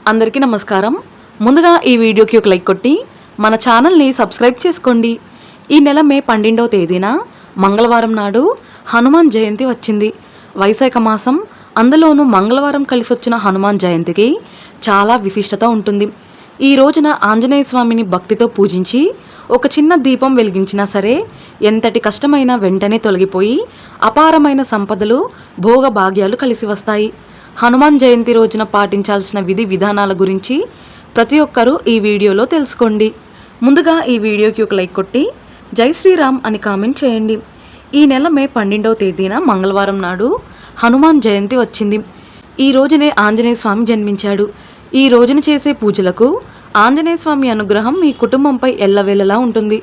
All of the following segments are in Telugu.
అందరికీ నమస్కారం. ముందుగా ఈ వీడియోకి ఒక లైక్ కొట్టి మన ఛానల్ని సబ్స్క్రైబ్ చేసుకోండి. ఈ నెల మే 12వ తేదీన మంగళవారం నాడు హనుమాన్ జయంతి వచ్చింది. వైశాఖ మాసం, అందులోనూ మంగళవారం కలిసి వచ్చిన హనుమాన్ జయంతికి చాలా విశిష్టత ఉంటుంది. ఈ రోజున ఆంజనేయ స్వామిని భక్తితో పూజించి ఒక చిన్న దీపం వెలిగించినా సరే ఎంతటి కష్టమైనా వెంటనే తొలగిపోయి అపారమైన సంపదలు, భోగభాగ్యాలు కలిసి వస్తాయి. హనుమాన్ జయంతి రోజున పాటించాల్సిన విధి విధానాల గురించి ప్రతి ఒక్కరూ ఈ వీడియోలో తెలుసుకోండి. ముందుగా ఈ వీడియోకి ఒక లైక్ కొట్టి జై శ్రీరామ్ అని కామెంట్ చేయండి. ఈ నెల మే 12వ తేదీన మంగళవారం నాడు హనుమాన్ జయంతి వచ్చింది. ఈ రోజునే ఆంజనేయ స్వామి జన్మించాడు. ఈ రోజున చేసే పూజలకు ఆంజనేయ స్వామి అనుగ్రహం మీ కుటుంబంపై ఎల్లవేళలా ఉంటుంది.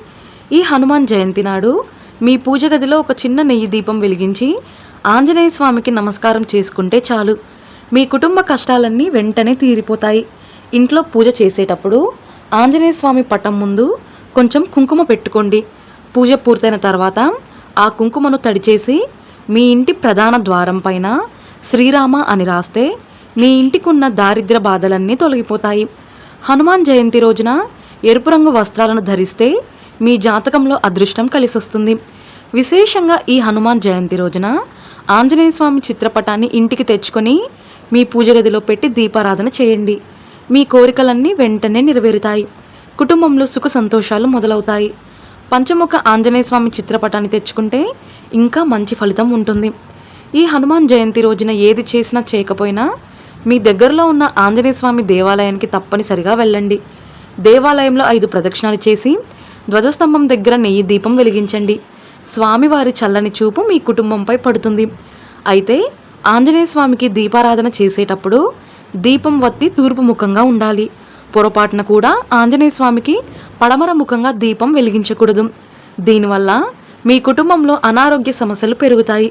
ఈ హనుమాన్ జయంతి నాడు మీ పూజ గదిలో ఒక చిన్న నెయ్యి దీపం వెలిగించి ఆంజనేయ స్వామికి నమస్కారం చేసుకుంటే చాలు. మీ కుటుంబ కష్టాలన్నీ వెంటనే తీరిపోతాయి. ఇంట్లో పూజ చేసేటప్పుడు ఆంజనేయ స్వామి పటం ముందు కొంచెం కుంకుమ పెట్టుకోండి. పూజ పూర్తయిన తర్వాత ఆ కుంకుమను తడిచేసి మీ ఇంటి ప్రధాన ద్వారం పైన శ్రీరామ అని రాస్తే మీ ఇంటికున్న దారిద్ర్య బాధలన్నీ తొలగిపోతాయి. హనుమాన్ జయంతి రోజున ఎరుపు రంగు వస్త్రాలను ధరిస్తే మీ జాతకంలో అదృష్టం కలిసొస్తుంది. విశేషంగా ఈ హనుమాన్ జయంతి రోజున ఆంజనేయ స్వామి చిత్రపటాన్ని ఇంటికి తెచ్చుకొని మీ పూజ గదిలో పెట్టి దీపారాధన చేయండి. మీ కోరికలన్నీ వెంటనే నెరవేరుతాయి. కుటుంబంలో సుఖ సంతోషాలు మొదలవుతాయి. పంచముఖ ఆంజనేయ స్వామి చిత్రపటాన్ని తెచ్చుకుంటే ఇంకా మంచి ఫలితం ఉంటుంది. ఈ హనుమాన్ జయంతి రోజున ఏది చేసినా చేయకపోయినా మీ దగ్గరలో ఉన్న ఆంజనేయ స్వామి దేవాలయానికి తప్పనిసరిగా వెళ్ళండి. దేవాలయంలో 5 ప్రదక్షిణాలు చేసి ధ్వజస్తంభం దగ్గర నెయ్యి దీపం వెలిగించండి. స్వామివారి చల్లని చూపు మీ కుటుంబంపై పడుతుంది. అయితే ఆంజనేయ స్వామికి దీపారాధన చేసేటప్పుడు దీపం వత్తి తూర్పు ముఖంగా ఉండాలి. పొరపాటున కూడా ఆంజనేయ స్వామికి పడమర ముఖంగా దీపం వెలిగించకూడదు. దీనివల్ల మీ కుటుంబంలో అనారోగ్య సమస్యలు పెరుగుతాయి.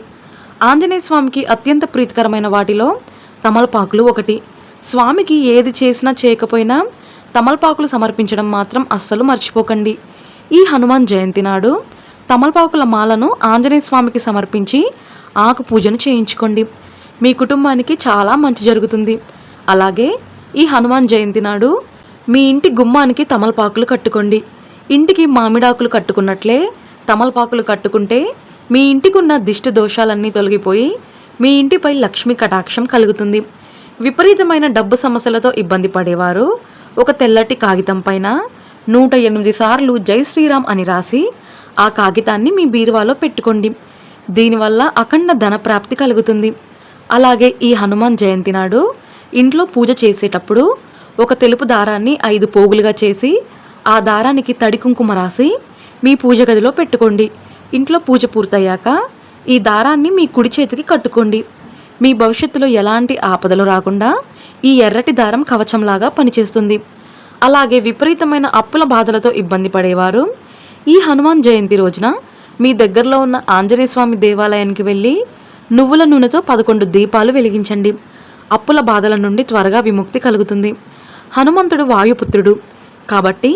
ఆంజనేయ స్వామికి అత్యంత ప్రీతికరమైన వాటిలో తమలపాకులు ఒకటి. స్వామికి ఏది చేసినా చేయకపోయినా తమలపాకులు సమర్పించడం మాత్రం అస్సలు మర్చిపోకండి. ఈ హనుమాన్ జయంతి నాడు తమలపాకుల మాలను ఆంజనేయ స్వామికి సమర్పించి ఆకు పూజను చేయించుకోండి. మీ కుటుంబానికి చాలా మంచి జరుగుతుంది. అలాగే ఈ హనుమాన్ జయంతి నాడు మీ ఇంటి గుమ్మానికి తమలపాకులు కట్టుకోండి. ఇంటికి మామిడాకులు కట్టుకున్నట్లే తమలపాకులు కట్టుకుంటే మీ ఇంటికి ఉన్న దిష్టి దోషాలన్నీ తొలగిపోయి మీ ఇంటిపై లక్ష్మీ కటాక్షం కలుగుతుంది. విపరీతమైన డబ్బు సమస్యలతో ఇబ్బంది పడేవారు ఒక తెల్లటి కాగితం పైన 108 సార్లు జై శ్రీరామ్ అని రాసి ఆ కాగితాన్ని మీ బీరువాలో పెట్టుకోండి. దీనివల్ల అఖండ ధన ప్రాప్తి కలుగుతుంది. అలాగే ఈ హనుమాన్ జయంతి నాడు ఇంట్లో పూజ చేసేటప్పుడు ఒక తెలుపు దారాన్ని 5 పోగులుగా చేసి ఆ దారానికి తడి కుంకుమ రాసి మీ పూజ గదిలో పెట్టుకోండి. ఇంట్లో పూజ పూర్తయ్యాక ఈ దారాన్ని మీ కుడి చేతికి కట్టుకోండి. మీ భవిష్యత్తులో ఎలాంటి ఆపదలు రాకుండా ఈ ఎర్రటి దారం కవచంలాగా పనిచేస్తుంది. అలాగే విపరీతమైన అప్పుల బాధలతో ఇబ్బంది పడేవారు ఈ హనుమాన్ జయంతి రోజున మీ దగ్గరలో ఉన్న ఆంజనేయ స్వామి దేవాలయానికి వెళ్ళి నువ్వుల నూనెతో 11 దీపాలు వెలిగించండి. అప్పుల బాధల నుండి త్వరగా విముక్తి కలుగుతుంది. హనుమంతుడు వాయుపుత్రుడు కాబట్టి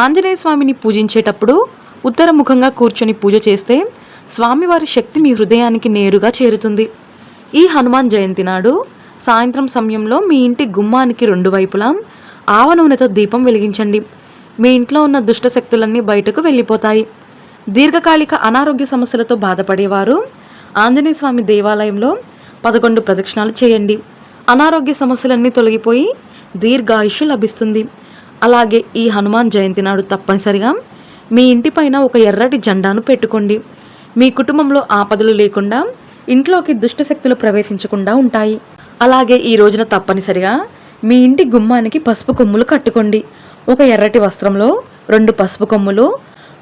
ఆంజనేయ స్వామిని పూజించేటప్పుడు ఉత్తరముఖంగా కూర్చొని పూజ చేస్తే స్వామివారి శక్తి మీ హృదయానికి నేరుగా చేరుతుంది. ఈ హనుమాన్ జయంతి నాడు సాయంత్రం సమయంలో మీ ఇంటి గుమ్మానికి 2 వైపులా ఆవ నూనెతో దీపం వెలిగించండి. మీ ఇంట్లో ఉన్న దుష్ట శక్తులన్నీ బయటకు వెళ్ళిపోతాయి. దీర్ఘకాలిక అనారోగ్య సమస్యలతో బాధపడేవారు ఆంజనేయ స్వామి దేవాలయంలో 11 ప్రదక్షిణాలు చేయండి. అనారోగ్య సమస్యలన్నీ తొలగిపోయి దీర్ఘాయుష్యు లభిస్తుంది. అలాగే ఈ హనుమాన్ జయంతి నాడు తప్పనిసరిగా మీ ఇంటిపైన ఒక ఎర్రటి జెండాను పెట్టుకోండి. మీ కుటుంబంలో ఆపదలు లేకుండా ఇంట్లోకి దుష్టశక్తులు ప్రవేశించకుండా ఉంటాయి. అలాగే ఈ రోజున తప్పనిసరిగా మీ ఇంటి గుమ్మానికి పసుపు కొమ్ములు కట్టుకోండి. ఒక ఎర్రటి వస్త్రంలో 2 పసుపు కొమ్ములు,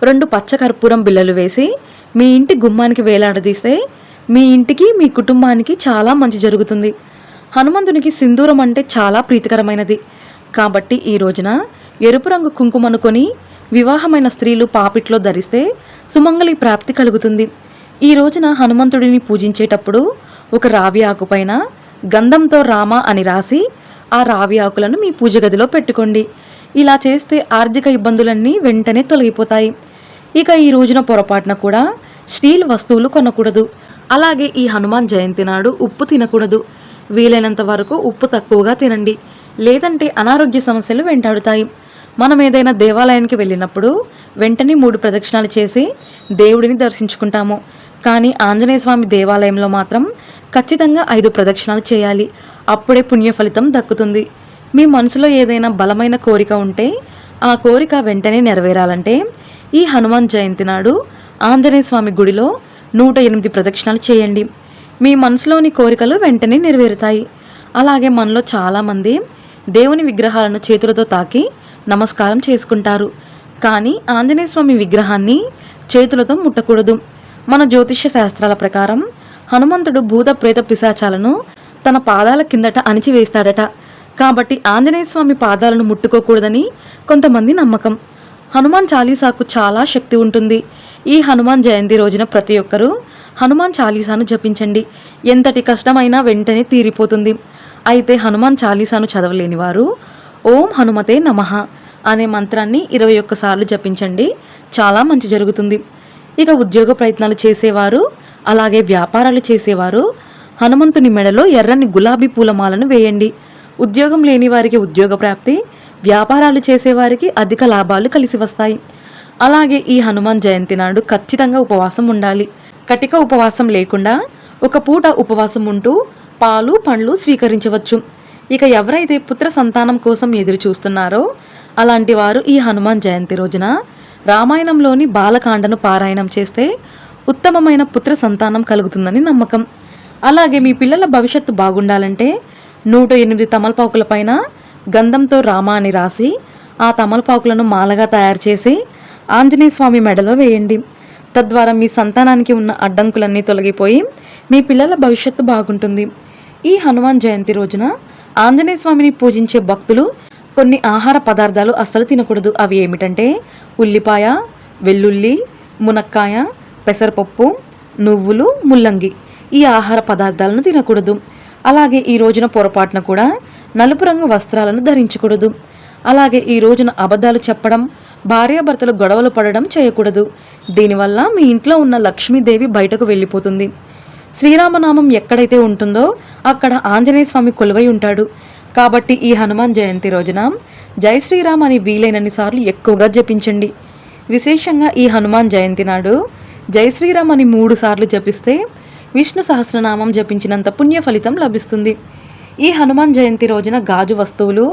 2 పచ్చ కర్పూరం బిళ్ళలు వేసి మీ ఇంటి గుమ్మానికి వేలాడదీస్తే మీ ఇంటికి, మీ కుటుంబానికి చాలా మంచి జరుగుతుంది. హనుమంతునికి సింధూరం అంటే చాలా ప్రీతికరమైనది కాబట్టి ఈ రోజున ఎరుపు రంగు కుంకుమను కొని వివాహమైన స్త్రీలు పాపిట్లో ధరిస్తే సుమంగళి ప్రాప్తి కలుగుతుంది. ఈ రోజున హనుమంతుడిని పూజించేటప్పుడు ఒక రావి ఆకుపైన గంధంతో రామ అని రాసి ఆ రావి ఆకులను మీ పూజ గదిలో పెట్టుకోండి. ఇలా చేస్తే ఆర్థిక ఇబ్బందులన్నీ వెంటనే తొలగిపోతాయి. ఇక ఈ రోజున పొరపాటున కూడా స్టీల్ వస్తువులు కొనకూడదు. అలాగే ఈ హనుమాన్ జయంతి నాడు ఉప్పు తినకూడదు. వీలైనంత వరకు ఉప్పు తక్కువగా తినండి. లేదంటే అనారోగ్య సమస్యలు వెంటాడుతాయి. మనం ఏదైనా దేవాలయానికి వెళ్ళినప్పుడు వెంటనే 3 ప్రదక్షిణాలు చేసి దేవుడిని దర్శించుకుంటాము. కానీ ఆంజనేయ స్వామి దేవాలయంలో మాత్రం ఖచ్చితంగా 5 ప్రదక్షిణాలు చేయాలి. అప్పుడే పుణ్య ఫలితం దక్కుతుంది. మీ మనసులో ఏదైనా బలమైన కోరిక ఉంటే ఆ కోరిక వెంటనే నెరవేరాలంటే ఈ హనుమాన్ జయంతి నాడు ఆంజనేయ స్వామి గుడిలో 108 ప్రదక్షిణాలు చేయండి. మీ మనసులోని కోరికలు వెంటనే నెరవేరుతాయి. అలాగే మనలో చాలామంది దేవుని విగ్రహాలను చేతులతో తాకి నమస్కారం చేసుకుంటారు. కానీ ఆంజనేయ స్వామి విగ్రహాన్ని చేతులతో ముట్టకూడదు. మన జ్యోతిష్య శాస్త్రాల ప్రకారం హనుమంతుడు భూత ప్రేత పిశాచాలను తన పాదాల కిందట అణిచివేస్తాడట. కాబట్టి ఆంజనేయ స్వామి పాదాలను ముట్టుకోకూడదని కొంతమంది నమ్మకం. హనుమాన్ చాలీసాకు చాలా శక్తి ఉంటుంది. ఈ హనుమాన్ జయంతి రోజున ప్రతి ఒక్కరూ హనుమాన్ చాలీసాను జపించండి. ఎంతటి కష్టమైనా వెంటనే తీరిపోతుంది. అయితే హనుమాన్ చాలీసాను చదవలేని వారు ఓం హనుమతే నమః అనే మంత్రాన్ని 21 సార్లు జపించండి. చాలా మంచి జరుగుతుంది. ఇక ఉద్యోగ ప్రయత్నాలు చేసేవారు, అలాగే వ్యాపారాలు చేసేవారు హనుమంతుని మెడలో ఎర్రని గులాబీ పూలమాలను వేయండి. ఉద్యోగం లేని వారికి ఉద్యోగ ప్రాప్తి, వ్యాపారాలు చేసేవారికి అధిక లాభాలు కలిసి వస్తాయి. అలాగే ఈ హనుమాన్ జయంతి నాడు ఖచ్చితంగా ఉపవాసం ఉండాలి. కటిక ఉపవాసం లేకుండా ఒక పూట ఉపవాసం ఉంటూ పాలు పండ్లు స్వీకరించవచ్చు. ఇక ఎవరైతే పుత్ర సంతానం కోసం ఎదురు చూస్తున్నారో అలాంటి వారు ఈ హనుమాన్ జయంతి రోజున రామాయణంలోని బాలకాండను పారాయణం చేస్తే ఉత్తమమైన పుత్ర సంతానం కలుగుతుందని నమ్మకం. అలాగే మీ పిల్లల భవిష్యత్తు బాగుండాలంటే 108 తమలపాకుల పైన గంధంతో రామ అని రాసి ఆ తమలపాకులను మాలగా తయారు చేసి ఆంజనేయ స్వామి మెడలో వేయండి. తద్వారా మీ సంతానానికి ఉన్న అడ్డంకులన్నీ తొలగిపోయి మీ పిల్లల భవిష్యత్తు బాగుంటుంది. ఈ హనుమాన్ జయంతి రోజున ఆంజనేయ స్వామిని పూజించే భక్తులు కొన్ని ఆహార పదార్థాలు అస్సలు తినకూడదు. అవి ఏమిటంటే ఉల్లిపాయ, వెల్లుల్లి, మునక్కాయ, పెసరపప్పు, నువ్వులు, ముల్లంగి. ఈ ఆహార పదార్థాలను తినకూడదు. అలాగే ఈ రోజున పొరపాటున కూడా నలుపు రంగు వస్త్రాలను ధరించకూడదు. అలాగే ఈ రోజున అబద్ధాలు చెప్పడం, భార్యాభర్తలు గొడవలు పడడం చేయకూడదు. దీనివల్ల మీ ఇంట్లో ఉన్న లక్ష్మీదేవి బయటకు వెళ్ళిపోతుంది. శ్రీరామనామం ఎక్కడైతే ఉంటుందో అక్కడ ఆంజనేయ స్వామి కొలువై ఉంటాడు. కాబట్టి ఈ హనుమాన్ జయంతి రోజున జై శ్రీరామ్ అని వీలైనన్ని సార్లు ఎక్కువగా జపించండి. విశేషంగా ఈ హనుమాన్ జయంతి నాడు జై శ్రీరామ్ అని 3 సార్లు జపిస్తే విష్ణు సహస్రనామం జపించినంత పుణ్య ఫలితం లభిస్తుంది. ఈ హనుమాన్ జయంతి రోజున గాజు వస్తువులు,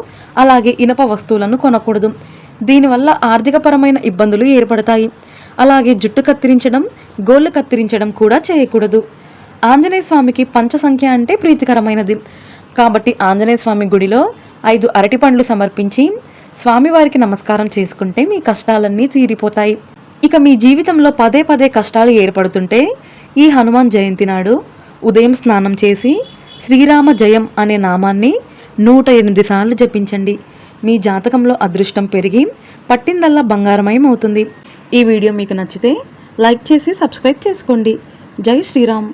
అలాగే ఇనప వస్తువులను కొనకూడదు. దీనివల్ల ఆర్థికపరమైన ఇబ్బందులు ఏర్పడతాయి. అలాగే జుట్టు కత్తిరించడం, గోళ్ళు కత్తిరించడం కూడా చేయకూడదు. ఆంజనేయ స్వామికి పంచసంఖ్య అంటే ప్రీతికరమైనది. కాబట్టి ఆంజనేయ స్వామి గుడిలో 5 అరటిపండ్లు సమర్పించి స్వామివారికి నమస్కారం చేసుకుంటే మీ కష్టాలన్నీ తీరిపోతాయి. ఇక మీ జీవితంలో పదే పదే కష్టాలు ఏర్పడుతుంటే ఈ హనుమాన్ జయంతి నాడు ఉదయం స్నానం చేసి శ్రీరామ జయం అనే నామాన్ని 108 సార్లు జపించండి. మీ జాతకంలో అదృష్టం పెరిగి పట్టిందల్లా బంగారమయం అవుతుంది. ఈ వీడియో మీకు నచ్చితే లైక్ చేసి సబ్స్క్రైబ్ చేసుకోండి. జై శ్రీరామ్.